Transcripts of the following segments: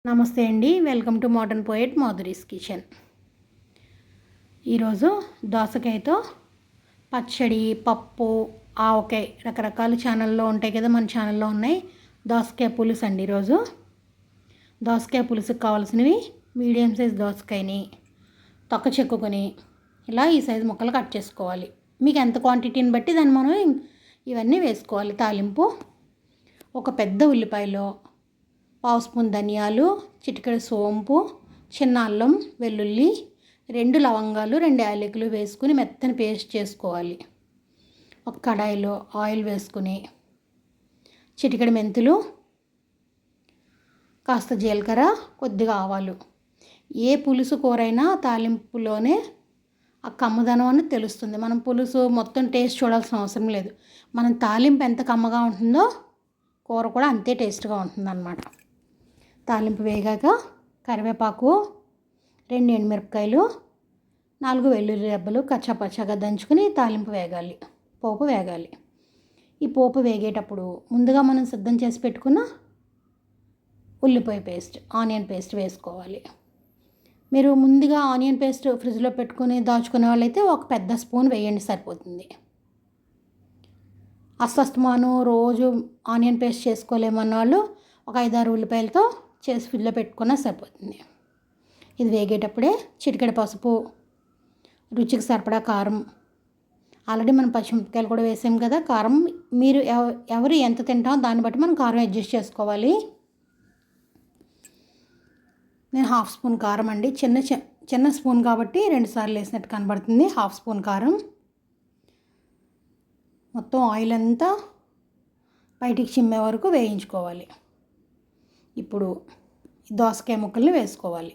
నమస్తే అండి, welcome to modern poet Madhuri's kitchen. ఈరోజు దోసకాయతో పచ్చడి, పప్పు, ఆవకాయ రకరకాల ఛానల్లో ఉంటాయి కదా, మన ఛానల్లో ఉన్నాయి. దోసకాయ పులుసు అండి. ఈరోజు దోసకాయ పులుసుకు కావాల్సినవి మీడియం సైజ్ దోసకాయని తొక్క చెక్కుకొని ఇలా ఈ సైజు ముక్కలు కట్ చేసుకోవాలి. మీకు ఎంత క్వాంటిటీని బట్టి దాన్ని మనం ఇవన్నీ వేసుకోవాలి. తాలింపు ఒక పెద్ద ఉల్లిపాయలో పావు స్పూన్ ధనియాలు, చిటికెడు సోంపు, చిన్న అల్లం వెల్లుల్లి, 2 లవంగాలు, 2 యాలకులు వేసుకుని మెత్తని పేస్ట్ చేసుకోవాలి. ఒక కడాయిలో ఆయిల్ వేసుకుని చిటికెడు మెంతులు, కాస్త జీలకర్ర, కొద్దిగా ఆవాలు. ఏ పులుసు కూరైనా తాలింపులోనే ఆ కమ్మదనం అని తెలుస్తుంది. మనం పులుసు మొత్తం టేస్ట్ చూడాల్సిన అవసరం లేదు. మనం తాలింపు ఎంత కమ్మగా ఉంటుందో కూర కూడా అంతే టేస్ట్గా ఉంటుందన్నమాట. తాలింపు వేగాక కరివేపాకు, 2 ఎండుమిరపకాయలు, 4 వెల్లుల్లి రెబ్బలు కచ్చాపచ్చాగా దంచుకుని తాలింపు వేగాలి, పోపు వేగాలి. ఈ పోపు వేగేటప్పుడు ముందుగా మనం సిద్ధం చేసి పెట్టుకున్న ఉల్లిపాయ పేస్ట్, ఆనియన్ పేస్ట్ వేసుకోవాలి. మీరు ముందుగా ఆనియన్ పేస్ట్ ఫ్రిడ్జ్లో పెట్టుకుని దాచుకునే వాళ్ళైతే ఒక పెద్ద స్పూన్ వేయండి, సరిపోతుంది. అస్తమానం రోజు ఆనియన్ పేస్ట్ చేసుకోలేమన్న వాళ్ళు ఒక 5-6 ఉల్లిపాయలతో చేసి ఫ్రిడ్జ్లో పెట్టుకున్నా సరిపోతుంది. ఇది వేగేటప్పుడే చిటికెడు పసుపు, రుచికి సరిపడా కారం, ఆల్రెడీ మనం పచ్చిమిరపకాయలు కూడా వేసాం కదా. కారం మీరు ఎవరు ఎంత తింటామో దాన్ని బట్టి మనం కారం అడ్జస్ట్ చేసుకోవాలి. నేను 1/2 స్పూన్ కారం అండి, చిన్న స్పూన్ కాబట్టి 2 సార్లు వేసినట్టు కనబడుతుంది. 1/2 స్పూన్ కారం. మొత్తం ఆయిల్ అంతా బయటికి చిమ్మే వరకు వేయించుకోవాలి. ఇప్పుడు దోసకాయ ముక్కల్ని వేసుకోవాలి.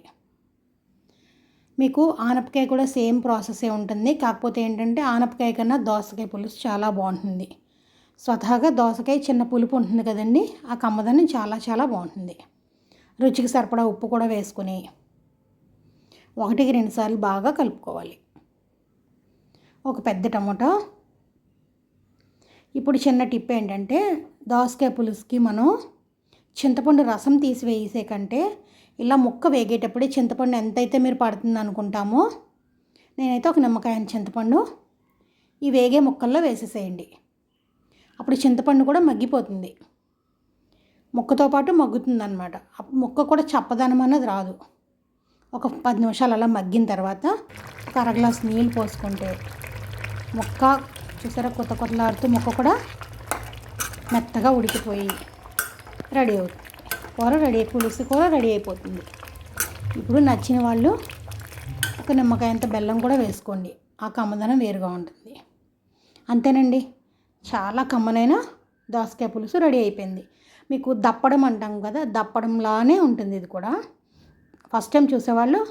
మీకు ఆనపకాయ కూడా సేమ్ ప్రాసెసే ఉంటుంది. కాకపోతే ఏంటంటే ఆనపకాయ కన్నా దోసకాయ పులుసు చాలా బాగుంటుంది. స్వతహాగా దోసకాయ చిన్న పులుపు ఉంటుంది కదండి, ఆ కమ్మదనం చాలా చాలా బాగుంటుంది. రుచికి సరిపడా ఉప్పు కూడా వేసుకొని 1-2 సార్లు బాగా కలుపుకోవాలి. ఒక పెద్ద టమోటా. ఇప్పుడు చిన్న టిప్ ఏంటంటే, దోసకాయ పులుసుకి మనం చింతపండు రసం తీసి వేసే కంటే ఇలా ముక్క వేగేటప్పుడే చింతపండు ఎంతైతే మీరు పడుతుంది అనుకుంటామో, నేనైతే ఒక నిమ్మకాయ చింతపండు ఈ వేగే ముక్కల్లో వేసేసేయండి. అప్పుడు చింతపండు కూడా మగ్గిపోతుంది, ముక్కతో పాటు మగ్గుతుంది అన్నమాట. అప్పుడు ముక్క కూడా చప్పదనం అన్నది రాదు. ఒక 10 నిమిషాలు అలా మగ్గిన తర్వాత ఒక 1/2 గ్లాస్ నీళ్ళు పోసుకుంటే ముక్క చూసారా కొత్తలాడుతూ ముక్క కూడా మెత్తగా ఉడికిపోయి రెడీ అవుతుంది. పులుసు కూర రెడీ అయిపోతుంది. ఇప్పుడు నచ్చిన వాళ్ళు ఒక నిమ్మకాయంత బెల్లం కూడా వేసుకోండి, ఆ కమ్మదనం వేరుగా ఉంటుంది. అంతేనండి, చాలా కమ్మనైన దోసకాయ పులుసు రెడీ అయిపోయింది. మీకు దప్పడం అంటాం కదా, దప్పడంలానే ఉంటుంది ఇది కూడా. ఫస్ట్ టైం చూసేవాళ్ళు